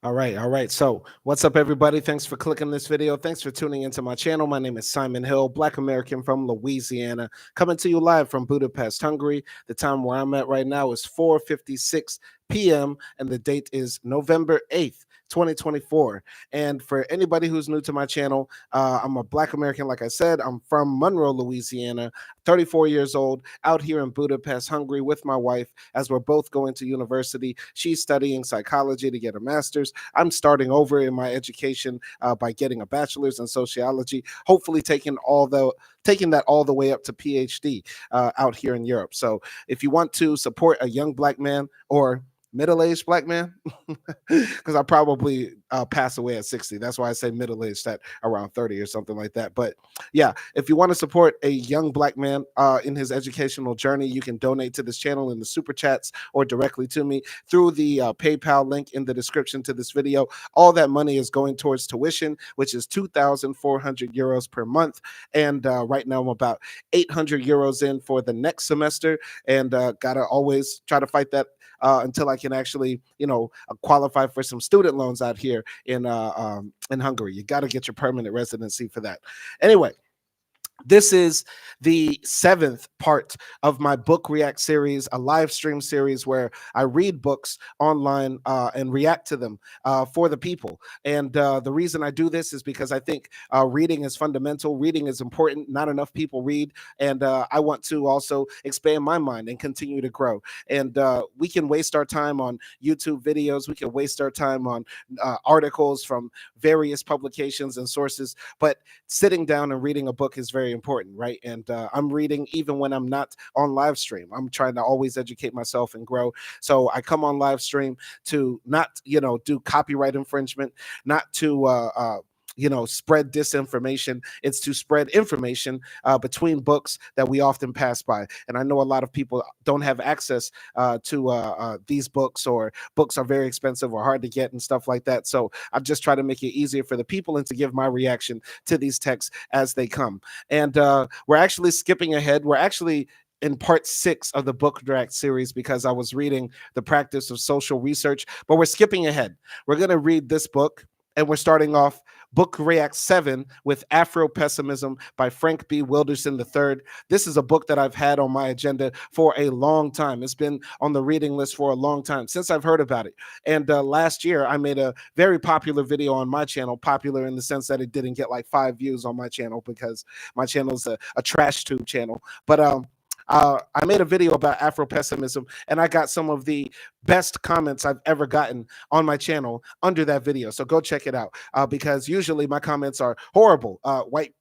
All right, all right. So, what's up, everybody? Thanks for clicking this video. Thanks for tuning into my channel. My name is Simon Hill, Black American from Louisiana, coming to you live from Budapest, Hungary. The time where I'm at right now is 4:56 p.m. and the date is November 8th, 2024. And for anybody who's new to my channel, I'm a Black American. Like I said, I'm from Monroe, Louisiana, 34 years old, out here in Budapest, Hungary, with my wife, as we're both going to university. She's studying psychology to get a master's. I'm starting over in my education by getting a bachelor's in sociology, hopefully taking that all the way up to PhD out here in Europe. So if you want to support a young Black man or middle-aged Black man, because I probably pass away at 60. That's why I say middle-aged, at around 30 or something like that. But yeah, if you want to support a young Black man in his educational journey, you can donate to this channel in the super chats or directly to me through the PayPal link in the description to this video. All that money is going towards tuition, which is 2,400 euros per month. And right now I'm about 800 euros in for the next semester, and gotta always try to fight that until I can actually, qualify for some student loans out here in Hungary. You got to get your permanent residency for that. Anyway, this is the 7th part of my book react series, a live stream series where I read books online and react to them for the people. And the reason I do this is because I think reading is fundamental. Reading is important. Not enough people read. And I want to also expand my mind and continue to grow. And we can waste our time on YouTube videos. We can waste our time on articles from various publications and sources. But sitting down and reading a book is very important, right? And I'm reading even when I'm not on live stream. I'm trying to always educate myself and grow. So I come on live stream to not, do copyright infringement, not to spread disinformation. It's to spread information between books that we often pass by. And I know a lot of people don't have access to these books, or books are very expensive or hard to get and stuff like that. So I just try to make it easier for the people and to give my reaction to these texts as they come. And we're actually skipping ahead. We're actually in part 6 of the book react series because I was reading The Practice of Social Research, but we're skipping ahead. We're going to read this book, and we're starting off Book React 7 with Afro-Pessimism by Frank B. Wilderson III. This is a book that I've had on my agenda for a long time. It's been on the reading list for a long time, since I've heard about it. And last year, I made a very popular video on my channel, popular in the sense that it didn't get like 5 views on my channel because my channel is a trash tube channel. But I made a video about Afro-pessimism, and I got some of the best comments I've ever gotten on my channel under that video. So go check it out because usually my comments are horrible.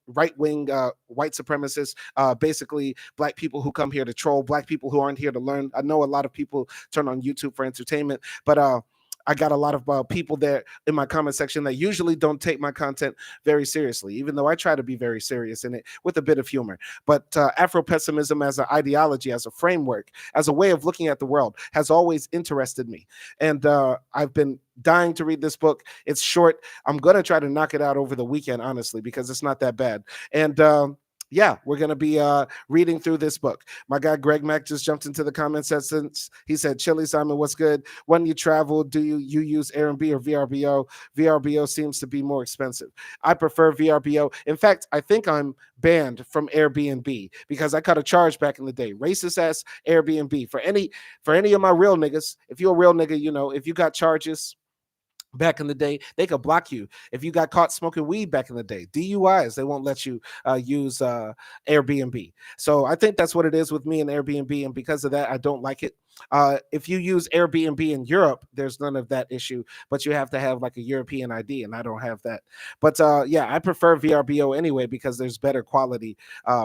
Right-wing white supremacists, basically Black people who come here to troll, Black people who aren't here to learn. I know a lot of people turn on YouTube for entertainment, but I got a lot of people there in my comment section that usually don't take my content very seriously, even though I try to be very serious in it with a bit of humor. But Afro-pessimism as an ideology, as a framework, as a way of looking at the world has always interested me. And I've been dying to read this book. It's short. I'm going to try to knock it out over the weekend, honestly, because it's not that bad. And yeah, we're going to be reading through this book. My guy Greg Mack just jumped into the comment section. He said, Chili Simon, what's good? When you travel, do you use Airbnb or VRBO? VRBO seems to be more expensive. I prefer VRBO. In fact, I think I'm banned from Airbnb because I cut a charge back in the day. Racist ass Airbnb. For any of my real niggas, if you're a real nigga, if you got charges back in the day, they could block you. If you got caught smoking weed back in the day, DUIs, they won't let you use Airbnb. So I think that's what it is with me and Airbnb, and because of that, I don't like it. If you use Airbnb in Europe, there's none of that issue, but you have to have like a European ID, and I don't have that. But yeah, I prefer VRBO anyway because there's better quality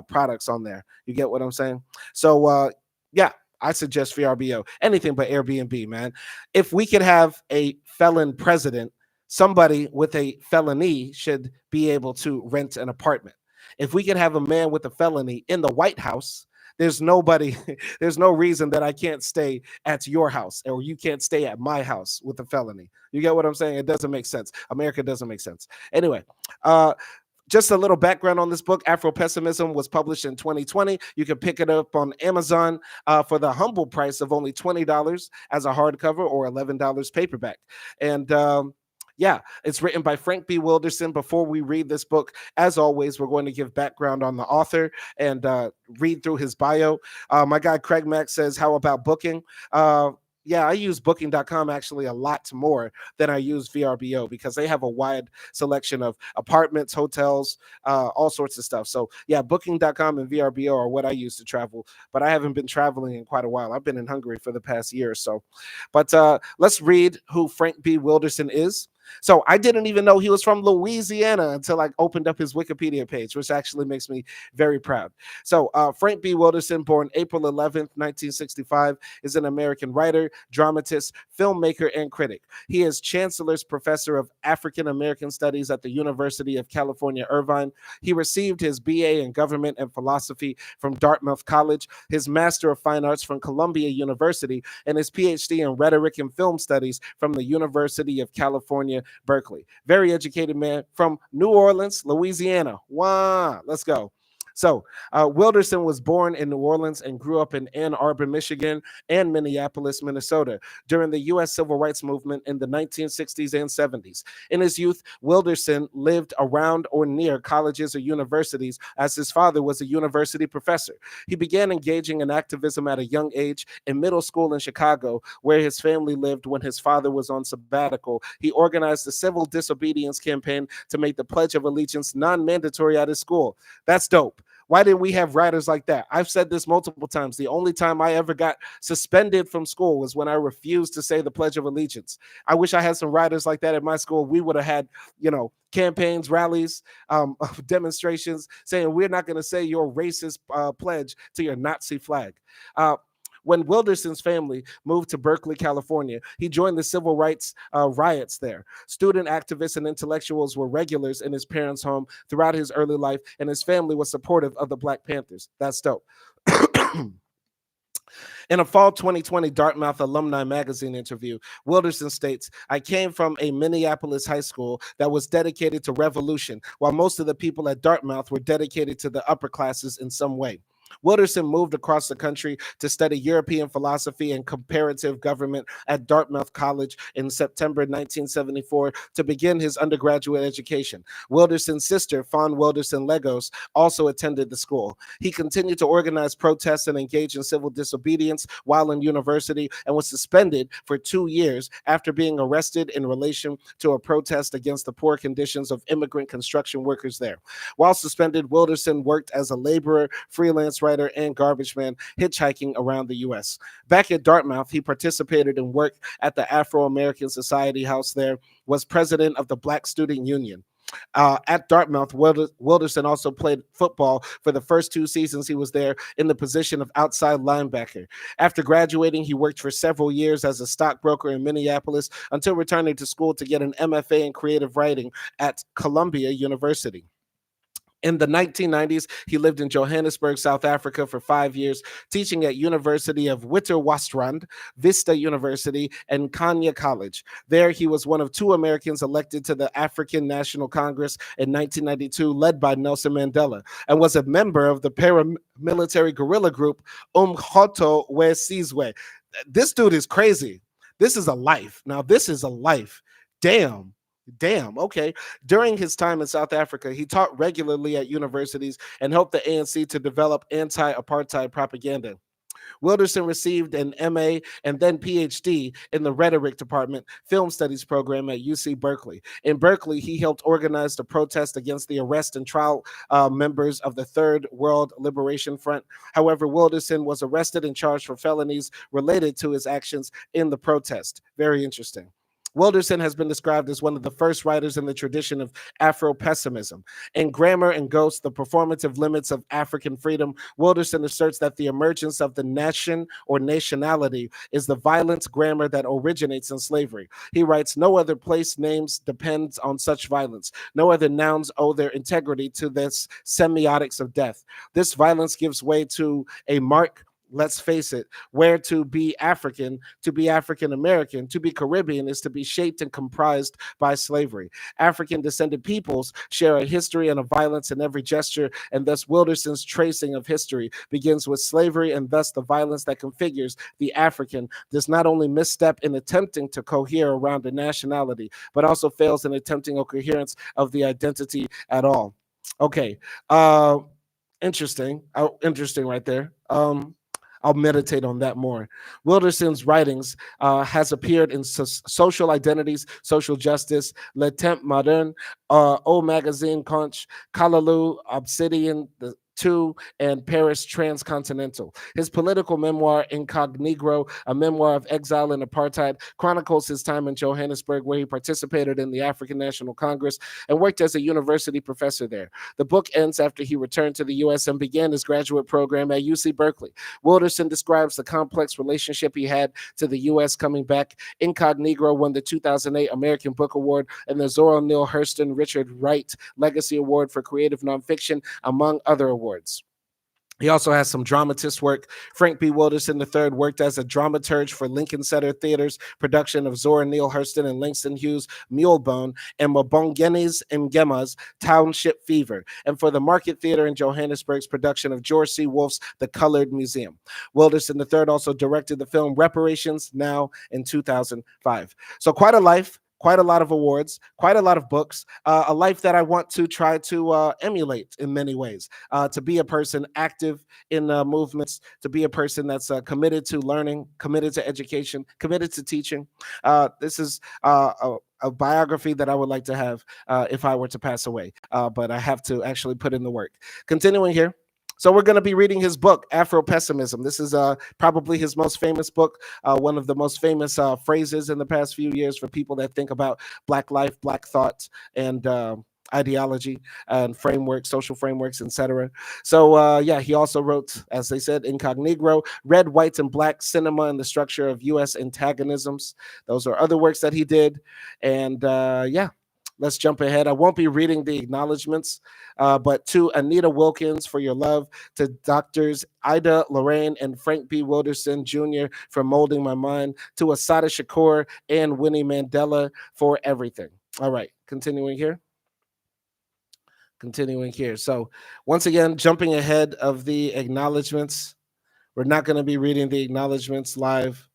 products on there. You get what I'm saying? So yeah, I suggest VRBO, anything but Airbnb, man. If we could have a felon president, somebody with a felony should be able to rent an apartment. If we could have a man with a felony in the White House, there's nobody, there's no reason that I can't stay at your house or you can't stay at my house with a felony. You get what I'm saying? It doesn't make sense. America doesn't make sense. Anyway, just a little background on this book. Afro-Pessimism was published in 2020. You can pick it up on Amazon for the humble price of only $20 as a hardcover or $11 paperback. And Yeah, it's written by Frank B. Wilderson. Before we read this book, as always, we're going to give background on the author and read through his bio. My guy Craig Mack says, how about booking? Yeah, I use booking.com actually a lot more than I use VRBO because they have a wide selection of apartments, hotels, all sorts of stuff. So, yeah, booking.com and VRBO are what I use to travel, but I haven't been traveling in quite a while. I've been in Hungary for the past year or so. But let's read who Frank B. Wilderson is. So I didn't even know he was from Louisiana until I opened up his Wikipedia page, which actually makes me very proud. So Frank B. Wilderson, born April 11th, 1965, is an American writer, dramatist, filmmaker, and critic. He is Chancellor's Professor of African American Studies at the University of California, Irvine. He received his BA in Government and Philosophy from Dartmouth College, his Master of Fine Arts from Columbia University, and his PhD in Rhetoric and Film Studies from the University of California, Berkeley. Very educated man from New Orleans, Louisiana. Wow, let's go. So, Wilderson was born in New Orleans and grew up in Ann Arbor, Michigan, and Minneapolis, Minnesota during the U.S. Civil Rights Movement in the 1960s and 70s. In his youth, Wilderson lived around or near colleges or universities as his father was a university professor. He began engaging in activism at a young age. In middle school in Chicago, where his family lived when his father was on sabbatical, he organized a civil disobedience campaign to make the Pledge of Allegiance non-mandatory at his school. That's dope. Why didn't we have writers like that? I've said this multiple times. The only time I ever got suspended from school was when I refused to say the Pledge of Allegiance. I wish I had some writers like that at my school. We would have had, campaigns, rallies, demonstrations saying we're not going to say your racist pledge to your Nazi flag. When Wilderson's family moved to Berkeley, California, he joined the civil rights riots there. Student activists and intellectuals were regulars in his parents' home throughout his early life, and his family was supportive of the Black Panthers. That's dope. In a fall 2020 Dartmouth Alumni Magazine interview, Wilderson states, I came from a Minneapolis high school that was dedicated to revolution, while most of the people at Dartmouth were dedicated to the upper classes in some way. Wilderson moved across the country to study European philosophy and comparative government at Dartmouth College in September 1974 to begin his undergraduate education. Wilderson's sister, Fawn Wilderson Legos, also attended the school. He continued to organize protests and engage in civil disobedience while in university and was suspended for 2 years after being arrested in relation to a protest against the poor conditions of immigrant construction workers there. While suspended, Wilderson worked as a laborer, freelance writer, and garbage man, hitchhiking around the U.S. Back at Dartmouth, he participated in work at the Afro-American Society House there, was president of the Black Student Union. At Dartmouth, Wilderson also played football for the first 2 seasons he was there in the position of outside linebacker. After graduating, he worked for several years as a stockbroker in Minneapolis until returning to school to get an MFA in creative writing at Columbia University. In the 1990s, he lived in Johannesburg, South Africa for 5 years, teaching at University of Witwatersrand, Vista University, and Kenya College. There, he was one of 2 Americans elected to the African National Congress in 1992, led by Nelson Mandela, and was a member of the paramilitary guerrilla group Umkhonto we Sizwe. This dude is crazy. This is a life. Now, this is a life. Damn. Okay. During his time in South Africa, he taught regularly at universities and helped the ANC to develop anti-apartheid propaganda. Wilderson received an MA and then PhD in the Rhetoric Department Film Studies program at UC Berkeley. In Berkeley, he helped organize the protest against the arrest and trial members of the Third World Liberation Front. However, Wilderson was arrested and charged for felonies related to his actions in the protest. Very interesting. Wilderson has been described as one of the first writers in the tradition of Afro-Pessimism. In Grammar and Ghost, The Performative Limits of African Freedom, Wilderson asserts that the emergence of the nation or nationality is the violent grammar that originates in slavery. He writes, no other place names depends on such violence. No other nouns owe their integrity to this semiotics of death. This violence gives way to a mark let's face it, where to be African American, to be Caribbean is to be shaped and comprised by slavery. African descended peoples share a history and a violence in every gesture, and thus Wilderson's tracing of history begins with slavery, and thus the violence that configures the African does not only misstep in attempting to cohere around a nationality, but also fails in attempting a coherence of the identity at all. Okay. Interesting. Interesting right there. I'll meditate on that more. Wilderson's writings has appeared in social identities, social justice, Le Temps Moderne, O Magazine Conch, Kalaloo, Obsidian, the Two, and Paris Transcontinental. His political memoir, Incognegro, a memoir of exile and apartheid, chronicles his time in Johannesburg, where he participated in the African National Congress and worked as a university professor there. The book ends after he returned to the U.S. and began his graduate program at UC Berkeley. Wilderson describes the complex relationship he had to the U.S. coming back. Incognegro won the 2008 American Book Award and the Zora Neale Hurston Richard Wright Legacy Award for Creative Nonfiction, among other awards. He also has some dramatist work. Frank B. Wilderson III worked as a dramaturge for Lincoln Center Theater's production of Zora Neale Hurston and Langston Hughes' Mulebone and Mabongene's Mgema's Township Fever, and for the Market Theater in Johannesburg's production of George C. Wolfe's The Colored Museum. Wilderson III also directed the film Reparations, Now, in 2005. So quite a life. Quite a lot of awards, quite a lot of books, a life that I want to try to emulate in many ways, to be a person active in movements, to be a person that's committed to learning, committed to education, committed to teaching. This is a biography that I would like to have if I were to pass away, but I have to actually put in the work. Continuing here. So we're going to be reading his book, Afro-Pessimism. This is probably his most famous book, one of the most famous phrases in the past few years for people that think about Black life, Black thoughts, and ideology and frameworks, social frameworks, etc. So yeah, he also wrote, as they said, Incognegro, Red, Whites, and Black Cinema and the Structure of U.S. Antagonisms. Those are other works that he did. And yeah. Let's jump ahead. I won't be reading the acknowledgments, but to Anita Wilkins for your love, to Doctors Ida Lorraine and Frank B. Wilderson Jr. for molding my mind, to Asada Shakur and Winnie Mandela for everything. All right, continuing here. So once again, jumping ahead of the acknowledgments. We're not going to be reading the acknowledgments live.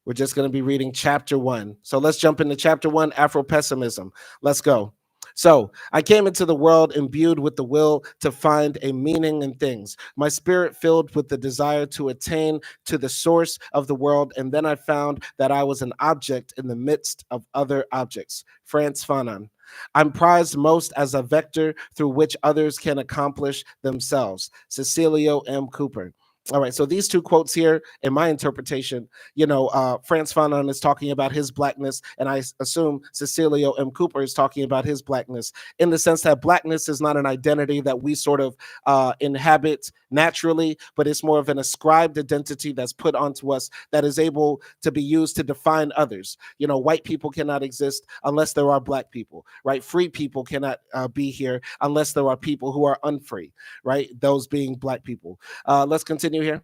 We're just going to be reading chapter 1. So let's jump into chapter 1, Afro-Pessimism. Let's go. So I came into the world imbued with the will to find a meaning in things, my spirit filled with the desire to attain to the source of the world, and then I found that I was an object in the midst of other objects. Frantz Fanon. I'm prized most as a vector through which others can accomplish themselves. Cecilio M. Cooper. All right, so these two quotes here, in my interpretation, Frantz Fanon is talking about his Blackness, and I assume Cecilio M. Cooper is talking about his Blackness, in the sense that Blackness is not an identity that we sort of inhabit naturally, but it's more of an ascribed identity that's put onto us that is able to be used to define others. White people cannot exist unless there are Black people, right? Free people cannot be here unless there are people who are unfree, right? Those being Black people. Let's continue here.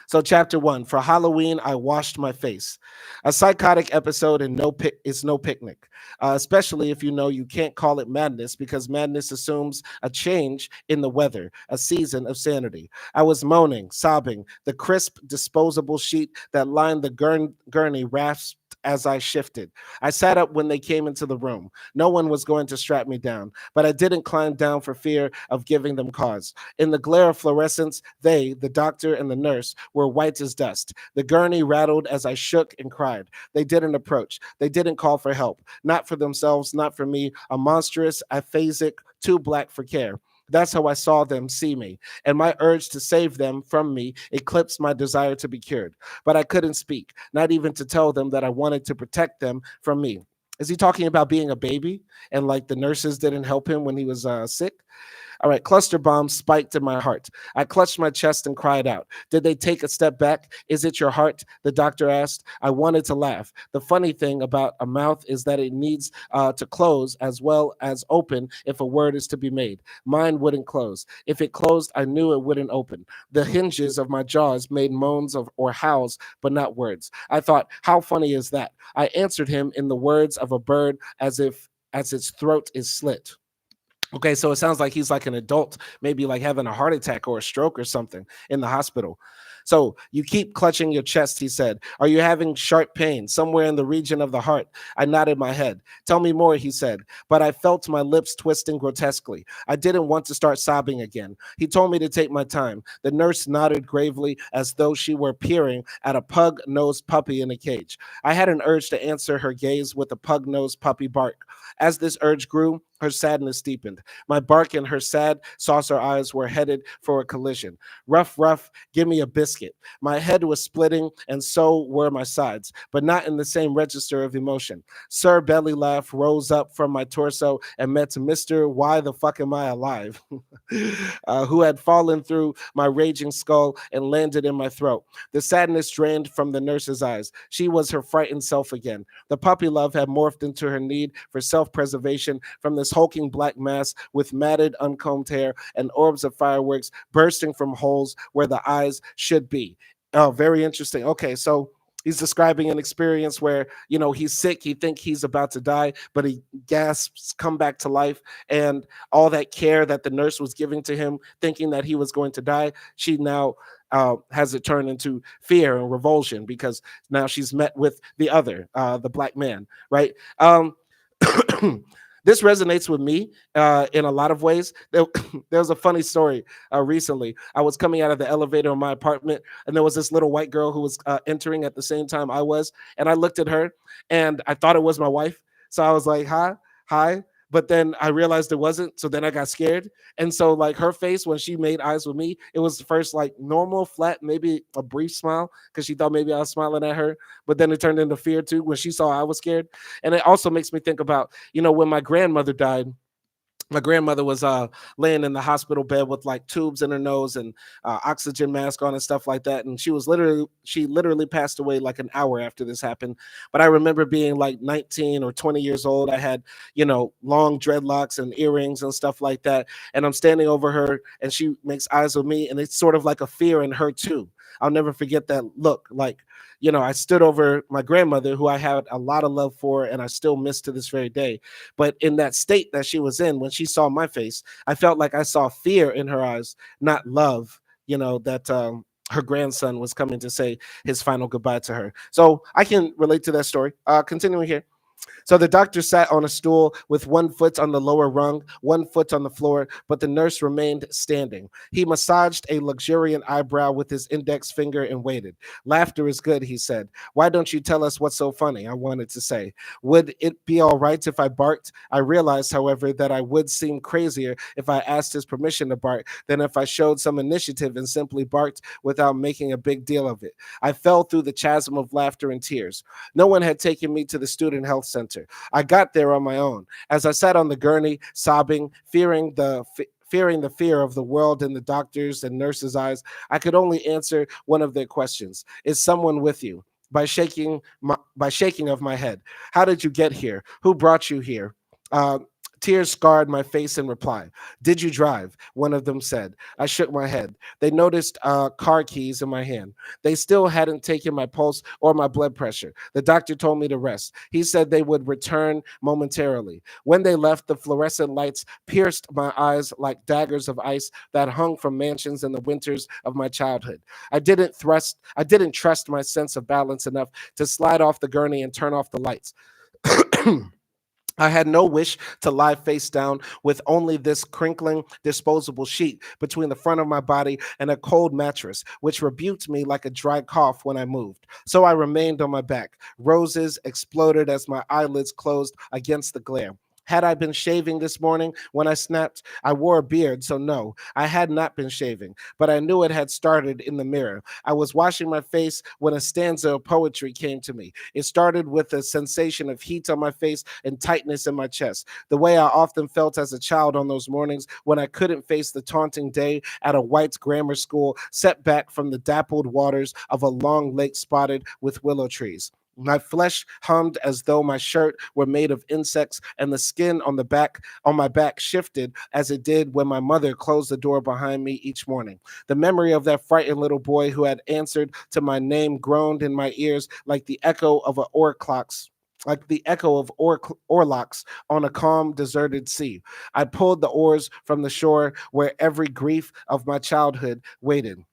So chapter 1, for Halloween, I washed my face. A psychotic episode and it's no picnic, especially if you can't call it madness, because madness assumes a change in the weather, a season of sanity. I was moaning, sobbing, the crisp, disposable sheet that lined the gurney rasped as I shifted. I sat up when they came into the room. No one was going to strap me down, but I didn't climb down for fear of giving them cause. In the glare of fluorescence, they, the doctor and the nurse, were white as dust. The gurney rattled as I shook and cried. They didn't approach. They didn't call for help. Not for themselves, not for me. A monstrous, aphasic, too Black for care. That's how I saw them see me, and my urge to save them from me eclipsed my desire to be cured. But I couldn't speak, not even to tell them that I wanted to protect them from me. Is he talking about being a baby and like the nurses didn't help him when he was sick? All right, cluster bombs spiked in my heart. I clutched my chest and cried out. Did they take a step back? Is it your heart? The doctor asked. I wanted to laugh. The funny thing about a mouth is that it needs to close as well as open if a word is to be made. Mine wouldn't close. If it closed, I knew it wouldn't open. The hinges of my jaws made moans or howls, but not words. I thought, how funny is that? I answered him in the words of a bird as its throat is slit. Okay, so it sounds like he's like an adult, maybe like having a heart attack or a stroke or something in the hospital. So you keep clutching your chest, he said. Are you having sharp pain somewhere in the region of the heart? I nodded my head. Tell me more, he said. But I felt my lips twisting grotesquely. I didn't want to start sobbing again. He told me to take my time. The nurse nodded gravely as though she were peering at a pug-nosed puppy in a cage. I had an urge to answer her gaze with a pug-nosed puppy bark. As this urge grew, her sadness deepened. My bark and her sad saucer eyes were headed for a collision. Rough, rough, give me a biscuit. My head was splitting, and so were my sides, but not in the same register of emotion. Sir Belly Laugh rose up from my torso and met Mr. Why the fuck am I alive? Who had fallen through my raging skull and landed in my throat. The sadness drained from the nurse's eyes. She was her frightened self again. The puppy love had morphed into her need for self-preservation from this hulking black mass with matted, uncombed hair and orbs of fireworks bursting from holes where the eyes should be. Oh, very interesting. Okay, so he's describing an experience where, you know, he's sick, he think he's about to die, but he gasps, come back to life, and all that care that the nurse was giving to him, thinking that he was going to die, she now has it turned into fear and revulsion because now she's met with the other, the black man, right? This resonates with me in a lot of ways. There was a funny story recently. I was coming out of the elevator in my apartment, and there was this little white girl who was entering at the same time I was. And I looked at her, and I thought it was my wife. So I was like, hi, hi. But then I realized it wasn't. So then I got scared. And so, like, her face when she made eyes with me, it was first like normal, flat, maybe a brief smile because she thought maybe I was smiling at her. But then it turned into fear too when she saw I was scared. And it also makes me think about, you know, when my grandmother died. My grandmother was laying in the hospital bed with like tubes in her nose and oxygen mask on and stuff like that. And she literally passed away like an hour after this happened. But I remember being like 19 or 20 years old. I had, you know, long dreadlocks and earrings and stuff like that. And I'm standing over her and she makes eyes with me. And it's sort of like a fear in her too. I'll never forget that look. Like, you know, I stood over my grandmother, who I had a lot of love for, and I still miss to this very day. But in that state that she was in, when she saw my face, I felt like I saw fear in her eyes, not love, you know, that her grandson was coming to say his final goodbye to her. So I can relate to that story. Continuing here. So the doctor sat on a stool with one foot on the lower rung, one foot on the floor, but the nurse remained standing. He massaged a luxuriant eyebrow with his index finger and waited. Laughter is good, he said. Why don't you tell us what's so funny? I wanted to say. Would it be all right if I barked? I realized, however, that I would seem crazier if I asked his permission to bark than if I showed some initiative and simply barked without making a big deal of it. I fell through the chasm of laughter and tears. No one had taken me to the student health center. I got there on my own. As I sat on the gurney, sobbing, fearing the fear of the world in the doctors' and nurses' eyes, I could only answer one of their questions. Is someone with you? By shaking of my head. How did you get here? Who brought you here? Uh, Tears scarred my face in reply. Did you drive? One of them said. I shook my head. They noticed car keys in my hand. They still hadn't taken my pulse or my blood pressure. The doctor told me to rest. He said they would return momentarily. When they left, the fluorescent lights pierced my eyes like daggers of ice that hung from mansions in the winters of my childhood. I didn't trust my sense of balance enough to slide off the gurney and turn off the lights. I had no wish to lie face down with only this crinkling disposable sheet between the front of my body and a cold mattress, which rebuked me like a dry cough when I moved. So I remained on my back. Roses exploded as my eyelids closed against the glare. Had I been shaving this morning when I snapped? I wore a beard, so no, I had not been shaving, but I knew it had started in the mirror. I was washing my face when a stanza of poetry came to me. It started with a sensation of heat on my face and tightness in my chest, the way I often felt as a child on those mornings when I couldn't face the taunting day at a white grammar school set back from the dappled waters of a long lake spotted with willow trees. My flesh hummed as though my shirt were made of insects, and the skin on my back shifted as it did when my mother closed the door behind me each morning. The memory of that frightened little boy who had answered to my name groaned in my ears like the echo of an oar clocks. Like the echo of oarlocks on a calm, deserted sea. I pulled the oars from the shore where every grief of my childhood waited.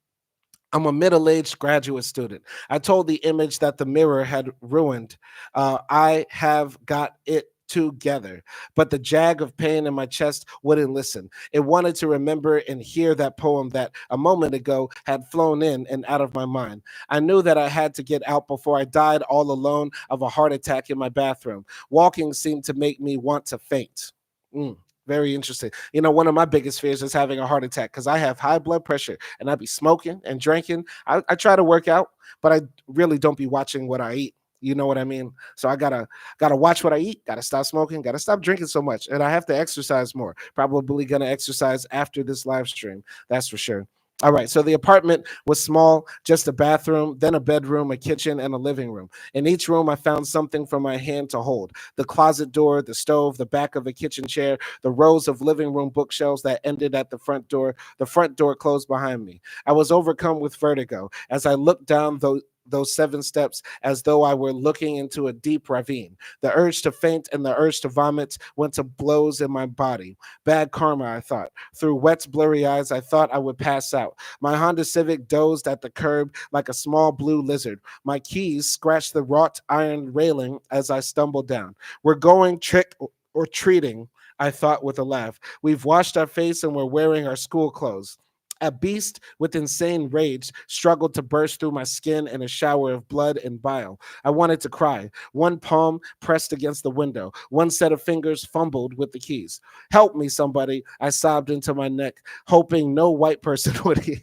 I'm a middle aged graduate student. I told the image that the mirror had ruined. I have got it together. But the jag of pain in my chest wouldn't listen. It wanted to remember and hear that poem that a moment ago had flown in and out of my mind. I knew that I had to get out before I died all alone of a heart attack in my bathroom. Walking seemed to make me want to faint. Very interesting. You know, one of my biggest fears is having a heart attack because I have high blood pressure and I be smoking and drinking. I try to work out, but I really don't be watching what I eat. You know what I mean? So I gotta watch what I eat, gotta stop smoking, gotta stop drinking so much. And I have to exercise more. Probably gonna exercise after this live stream. That's for sure. All right, so the apartment was small, just a bathroom, then a bedroom, a kitchen, and a living room. In each room, I found something for my hand to hold: the closet door, the stove, the back of a kitchen chair, the rows of living room bookshelves that ended at the front door closed behind me. I was overcome with vertigo as I looked down those 7 steps as though I were looking into a deep ravine. The urge to faint and the urge to vomit went to blows in my body. Bad karma, I thought. Through wet, blurry eyes, I thought I would pass out. My Honda Civic dozed at the curb like a small blue lizard. My keys scratched the wrought iron railing as I stumbled down. We're going trick or treating, I thought with a laugh. We've washed our face and we're wearing our school clothes. A beast with insane rage struggled to burst through my skin in a shower of blood and bile. I wanted to cry. One palm pressed against the window. One set of fingers fumbled with the keys. Help me, somebody, I sobbed into my neck, hoping no white person would hear.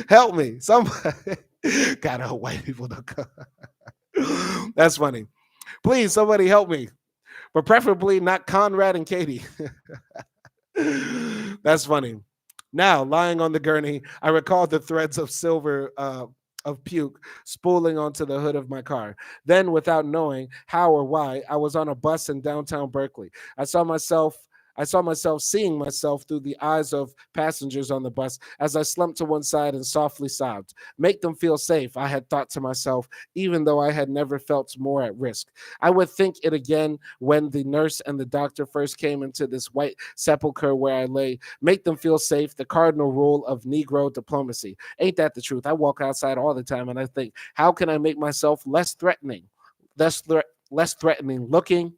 Help me, somebody. God, I hope white people don't come. That's funny. Please, somebody help me. But preferably not Conrad and Katie. That's funny. Now, lying on the gurney, I recalled the threads of silver of puke spooling onto the hood of my car. Then, without knowing how or why, I was on a bus in downtown Berkeley. I saw myself seeing myself through the eyes of passengers on the bus as I slumped to one side and softly sobbed. Make them feel safe, I had thought to myself, even though I had never felt more at risk. I would think it again when the nurse and the doctor first came into this white sepulcher where I lay. Make them feel safe, the cardinal rule of Negro diplomacy. Ain't that the truth? I walk outside all the time and I think, how can I make myself less threatening? Less threatening looking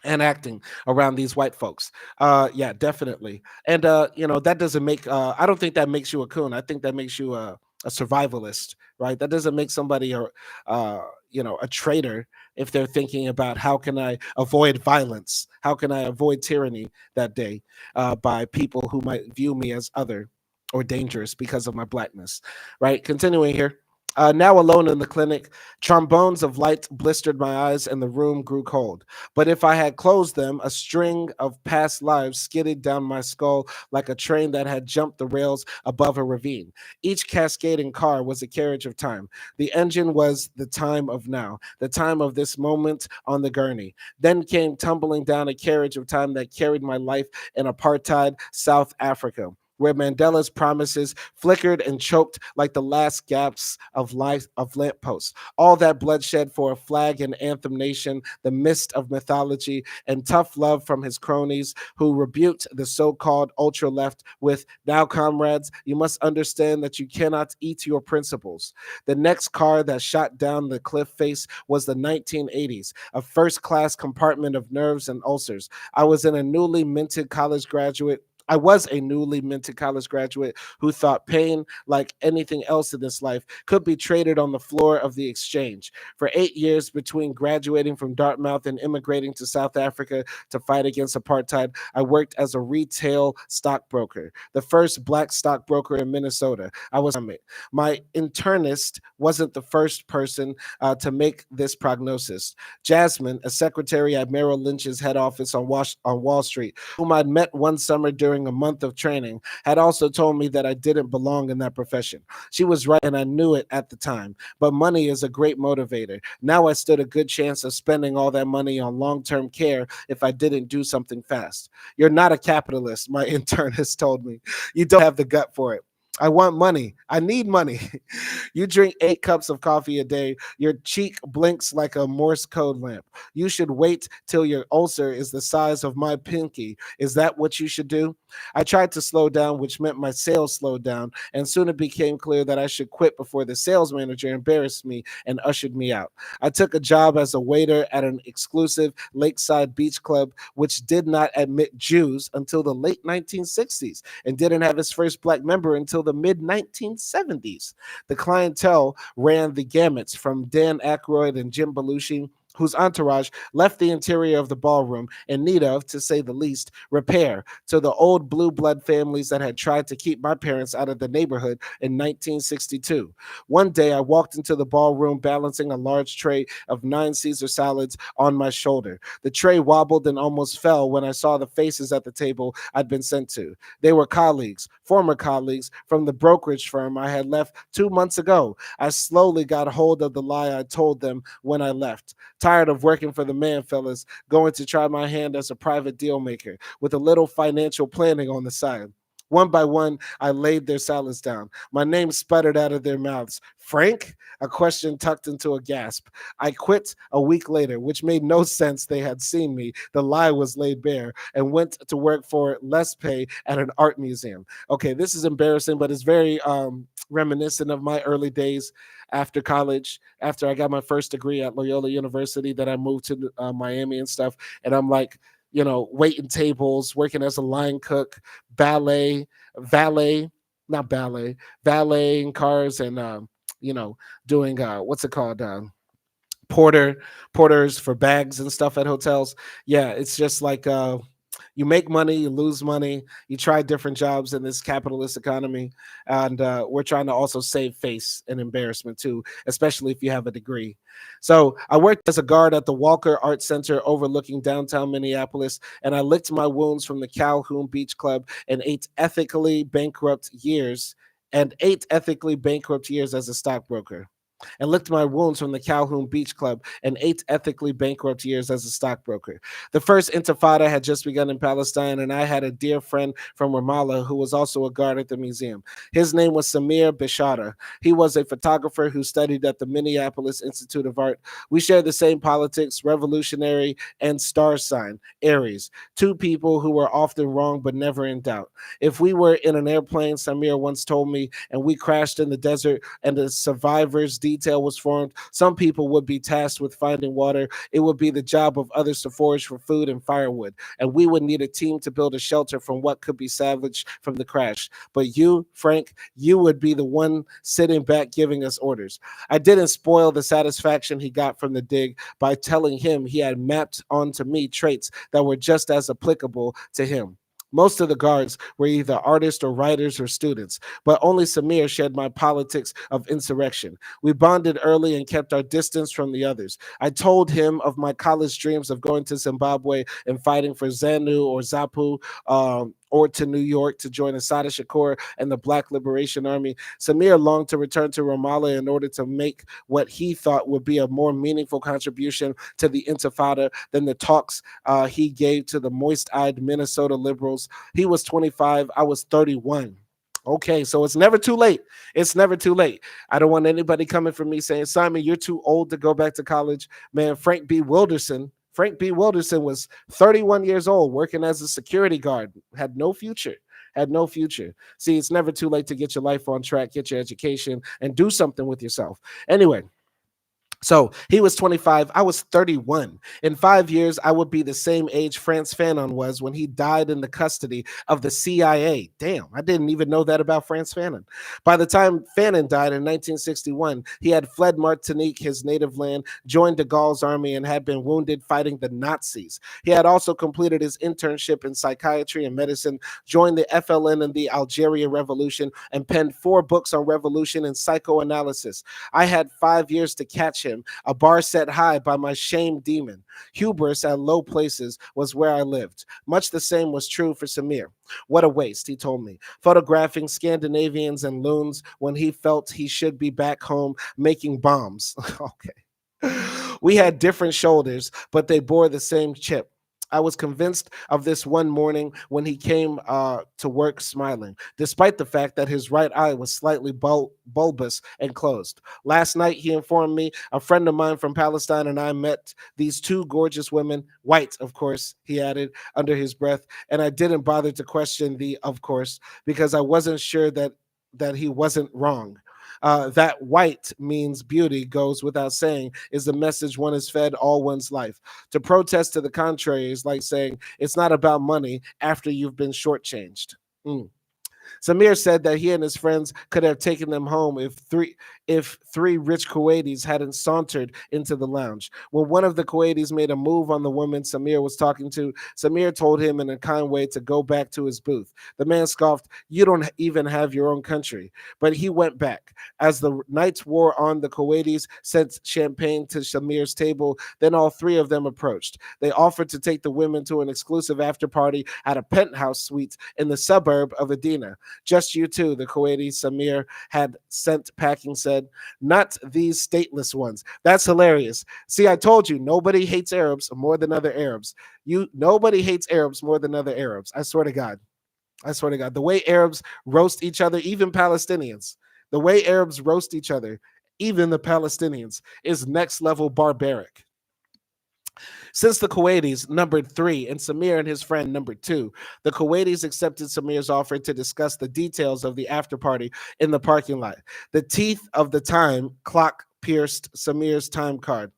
and acting around these white folks. Yeah, definitely. And that doesn't make I don't think that makes you a coon. I think that makes you a survivalist, right? That doesn't make somebody a traitor if they're thinking about how can I avoid violence, how can I avoid tyranny that day by people who might view me as other or dangerous because of my blackness, right? Continuing here. Now alone in the clinic, trombones of light blistered my eyes and the room grew cold. But if I had closed them, a string of past lives skidded down my skull like a train that had jumped the rails above a ravine. Each cascading car was a carriage of time. The engine was the time of now, the time of this moment on the gurney. Then came tumbling down a carriage of time that carried my life in apartheid South Africa, where Mandela's promises flickered and choked like the last gaps of life of lampposts. All that bloodshed for a flag and anthem nation, the mist of mythology, and tough love from his cronies who rebuked the so-called ultra-left with, now comrades, you must understand that you cannot eat your principles. The next car that shot down the cliff face was the 1980s, a first-class compartment of nerves and ulcers. I was in a newly minted college graduate I was a newly minted college graduate who thought pain, like anything else in this life, could be traded on the floor of the exchange. For 8 years between graduating from Dartmouth and immigrating to South Africa to fight against apartheid, I worked as a retail stockbroker, the first black stockbroker in Minnesota. I was my internist wasn't the first person to make this prognosis. Jasmine, a secretary at Merrill Lynch's head office on Wall Street, whom I'd met one summer during a month of training, had also told me that I didn't belong in that profession. She was right, and I knew it at the time. But money is a great motivator. Now I stood a good chance of spending all that money on long-term care if I didn't do something fast. You're not a capitalist, my internist told me. You don't have the gut for it. I want money. I need money. You drink 8 cups of coffee a day. Your cheek blinks like a Morse code lamp. You should wait till your ulcer is the size of my pinky. Is that what you should do? I tried to slow down, which meant my sales slowed down, and soon it became clear that I should quit before the sales manager embarrassed me and ushered me out. I took a job as a waiter at an exclusive lakeside beach club, which did not admit Jews until the late 1960s and didn't have its first black member until the mid 1970s. The clientele ran the gamuts from Dan Aykroyd and Jim Belushi, whose entourage left the interior of the ballroom in need of, to say the least, repair, to the old blue blood families that had tried to keep my parents out of the neighborhood in 1962. One day I walked into the ballroom balancing a large tray of 9 Caesar salads on my shoulder. The tray wobbled and almost fell when I saw the faces at the table I'd been sent to. They were colleagues, former colleagues from the brokerage firm I had left 2 months ago. I slowly got hold of the lie I told them when I left. Tired of working for the man, fellas, going to try my hand as a private deal maker with a little financial planning on the side. One by one, I laid their salads down. My name sputtered out of their mouths. Frank? A question tucked into a gasp. I quit a week later, which made no sense. They had seen me. The lie was laid bare, and went to work for less pay at an art museum. Okay, this is embarrassing, but it's very reminiscent of my early days after college, after I got my first degree at Loyola University, that I moved to Miami and stuff. And I'm like, waiting tables, working as a line cook, valet, not ballet, valeting cars, and doing what's it called? Porters for bags and stuff at hotels. Yeah, it's just like you make money, you lose money, you try different jobs in this capitalist economy, and we're trying to also save face and embarrassment too, especially if you have a degree. So I worked as a guard at the Walker Art Center overlooking downtown Minneapolis, and I licked my wounds from the Calhoun Beach Club and ate ethically bankrupt years as a stockbroker. And licked my wounds from the Calhoun Beach Club and 8 ethically bankrupt years as a stockbroker. The first intifada had just begun in Palestine, and I had a dear friend from Ramallah who was also a guard at the museum. His name was Samir Bishara. He was a photographer who studied at the Minneapolis Institute of Art. We shared the same politics, revolutionary, and star sign, Aries, 2 people who were often wrong but never in doubt. If we were in an airplane, Samir once told me, and we crashed in the desert, and the survivors detail was formed, some people would be tasked with finding water. It would be the job of others to forage for food and firewood, and we would need a team to build a shelter from what could be salvaged from the crash. But you, Frank, you would be the one sitting back giving us orders. I didn't spoil the satisfaction he got from the dig by telling him he had mapped onto me traits that were just as applicable to him. Most of the guards were either artists or writers or students, but only Samir shared my politics of insurrection. We bonded early and kept our distance from the others. I told him of my college dreams of going to Zimbabwe and fighting for ZANU or ZAPU, or to New York to join Assata Shakur and the Black Liberation Army. Samir longed to return to Ramallah in order to make what he thought would be a more meaningful contribution to the Intifada than the talks he gave to the moist-eyed Minnesota liberals. He was 25, I was 31. Okay, so it's never too late. It's never too late. I don't want anybody coming for me saying, Simon, you're too old to go back to college. Man, Frank B. Wilderson was 31 years old, working as a security guard, had no future. See, it's never too late to get your life on track, get your education, and do something with yourself. Anyway, So he was 25. I was 31. In 5 years, I would be the same age Frantz Fanon was when he died in the custody of the CIA. Damn, I didn't even know that about Frantz Fanon. By the time Fanon died in 1961, he had fled Martinique, his native land, joined de Gaulle's army, and had been wounded fighting the Nazis. He had also completed his internship in psychiatry and medicine, joined the FLN in the Algerian Revolution, and penned 4 books on revolution and psychoanalysis. I had 5 years to catch him, a bar set high by my shame demon. Hubris at low places was where I lived. Much the same was true for Samir. What a waste, he told me, photographing Scandinavians and loons when he felt he should be back home making bombs. Okay. We had different shoulders, but they bore the same chip. I was convinced of this one morning when he came to work smiling, despite the fact that his right eye was slightly bulbous and closed. Last night, he informed me, a friend of mine from Palestine and I met these 2 gorgeous women, white, of course, he added under his breath, and I didn't bother to question the of course because I wasn't sure that he wasn't wrong. That white means beauty goes without saying is the message one is fed all one's life. To protest to the contrary is like saying it's not about money after you've been shortchanged. Mm. Samir said that he and his friends could have taken them home if three rich Kuwaitis hadn't sauntered into the lounge. When one of the Kuwaitis made a move on the woman Samir was talking to, Samir told him in a kind way to go back to his booth. The man scoffed, "You don't even have your own country." But he went back. As the nights wore on, the Kuwaitis sent champagne to Samir's table. Then all 3 of them approached. They offered to take the women to an exclusive after party at a penthouse suite in the suburb of Adina. "Just you two," the Kuwaiti Samir had sent packing said. "Not these stateless ones." That's hilarious. See, I told you, nobody hates Arabs more than other Arabs. Nobody hates Arabs more than other Arabs. I swear to God. I swear to God. The way Arabs roast each other, even Palestinians, the way Arabs roast each other, even the Palestinians, is next level barbaric. Since the Kuwaitis numbered 3 and Samir and his friend numbered 2, the Kuwaitis accepted Samir's offer to discuss the details of the after party in the parking lot. The teeth of the time clock pierced Samir's time card.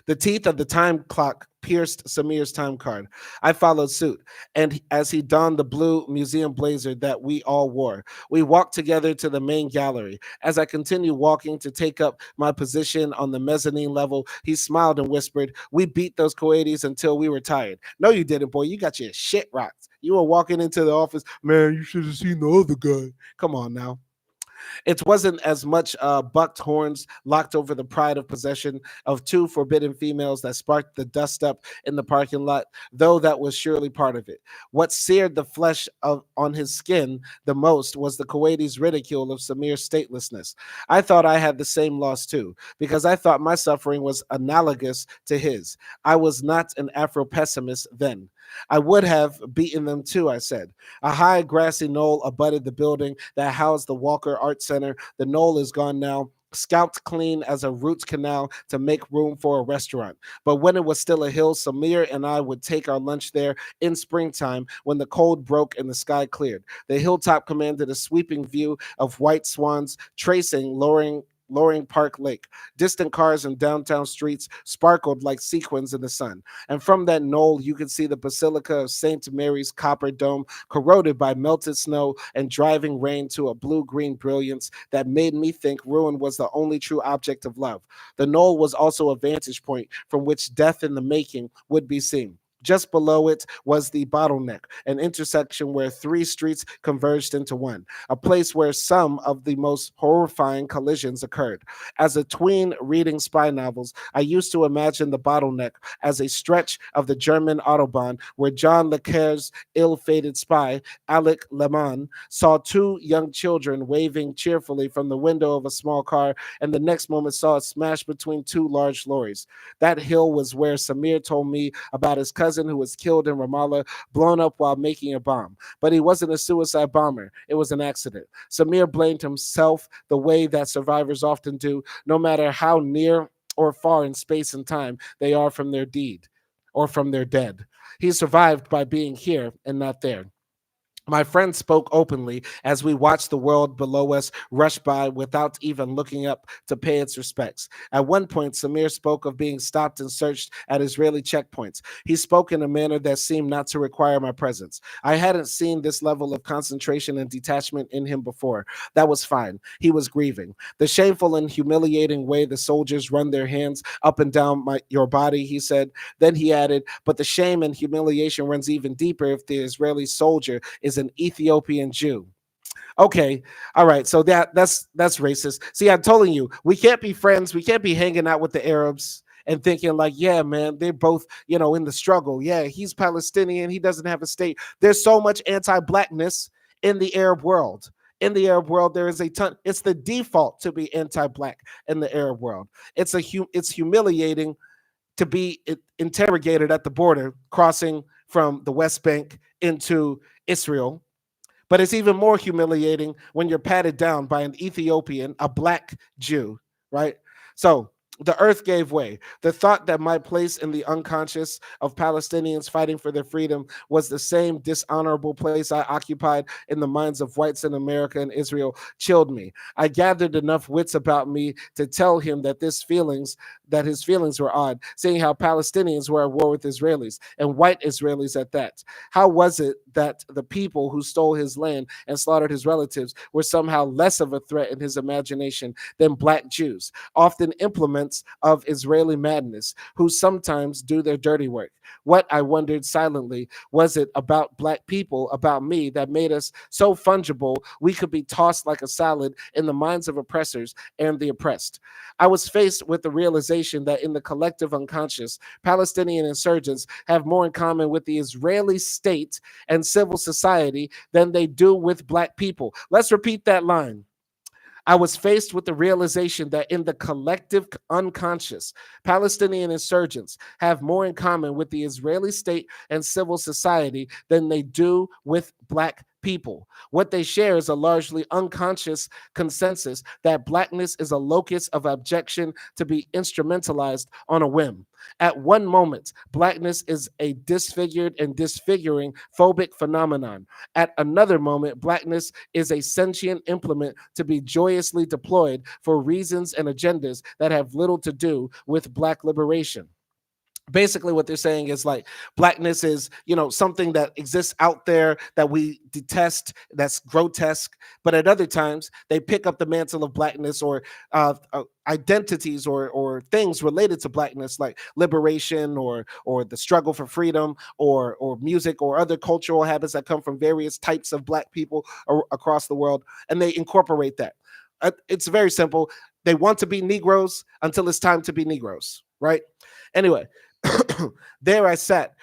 The teeth of the time clock pierced Samir's time card. I followed suit, and as he donned the blue museum blazer that we all wore, we walked together to the main gallery. As I continued walking to take up my position on the mezzanine level, he smiled and whispered, "We beat those Kuwaitis until we were tired." No, you didn't, boy. You got your shit rocked. You were walking into the office, "Man, you should have seen the other guy." Come on now. It wasn't as much bucked horns locked over the pride of possession of 2 forbidden females that sparked the dust up in the parking lot, though that was surely part of it. What seared the flesh on his skin the most was the Kuwaiti's ridicule of Samir's statelessness. I thought I had the same loss too, because I thought my suffering was analogous to his. I was not an Afro-pessimist then. I would have beaten them too, I said. A high grassy knoll abutted the building that housed the Walker Art Center. The knoll is gone now, scalped clean as a roots canal to make room for a restaurant. But when it was still a hill, Samir and I would take our lunch there in springtime when the cold broke and the sky cleared. The hilltop commanded a sweeping view of white swans tracing Loring Park Lake. Distant cars and downtown streets sparkled like sequins in the sun. And from that knoll, you could see the Basilica of St. Mary's copper dome, corroded by melted snow and driving rain to a blue-green brilliance that made me think ruin was the only true object of love. The knoll was also a vantage point from which death in the making would be seen. Just below it was the bottleneck, an intersection where 3 streets converged into one, a place where some of the most horrifying collisions occurred. As a tween reading spy novels, I used to imagine the bottleneck as a stretch of the German Autobahn where John Le Carre's ill-fated spy, Alec Leman, saw 2 young children waving cheerfully from the window of a small car, and the next moment saw it smash between 2 large lorries. That hill was where Samir told me about his cousin who was killed in Ramallah, blown up while making a bomb. But he wasn't a suicide bomber. It was an accident. Samir blamed himself the way that survivors often do, no matter how near or far in space and time they are from their deed or from their dead. He survived by being here and not there. My friend spoke openly as we watched the world below us rush by without even looking up to pay its respects. At one point, Samir spoke of being stopped and searched at Israeli checkpoints. He spoke in a manner that seemed not to require my presence. I hadn't seen this level of concentration and detachment in him before. That was fine. He was grieving. The shameful and humiliating way the soldiers run their hands up and down your body, he said. Then he added, but the shame and humiliation runs even deeper if the Israeli soldier is an Ethiopian Jew. Okay, all right. So that's racist. See, I'm telling you, we can't be friends. We can't be hanging out with the Arabs and thinking like, yeah, man, they're both, in the struggle. Yeah, he's Palestinian. He doesn't have a state. There's so much anti-blackness in the Arab world. In the Arab world, there is a ton. It's the default to be anti-black in the Arab world. It's humiliating to be interrogated at the border, crossing from the West Bank into Israel. But it's even more humiliating when you're patted down by an Ethiopian, a black Jew, right? So the earth gave way. The thought that my place in the unconscious of Palestinians fighting for their freedom was the same dishonorable place I occupied in the minds of whites in America and Israel chilled me. I gathered enough wits about me to tell him that his feelings were odd, seeing how Palestinians were at war with Israelis and white Israelis at that. How was it that the people who stole his land and slaughtered his relatives were somehow less of a threat in his imagination than black Jews, often implements of Israeli madness, who sometimes do their dirty work? What, I wondered silently, was it about black people, about me, that made us so fungible we could be tossed like a salad in the minds of oppressors and the oppressed? I was faced with the realization that in the collective unconscious, Palestinian insurgents have more in common with the Israeli state and civil society than they do with black people. Let's repeat that line. I was faced with the realization that in the collective unconscious, Palestinian insurgents have more in common with the Israeli state and civil society than they do with black people. What they share is a largely unconscious consensus that blackness is a locus of abjection to be instrumentalized on a whim. At one moment, blackness is a disfigured and disfiguring phobic phenomenon. At another moment, blackness is a sentient implement to be joyously deployed for reasons and agendas that have little to do with black liberation. Basically what they're saying is like blackness is something that exists out there that we detest, that's grotesque, but at other times they pick up the mantle of blackness or identities or things related to blackness like liberation or the struggle for freedom or music or other cultural habits that come from various types of black people across the world, and they incorporate that. It's very simple. They want to be Negroes until it's time to be Negroes, right? Anyway, there I sat,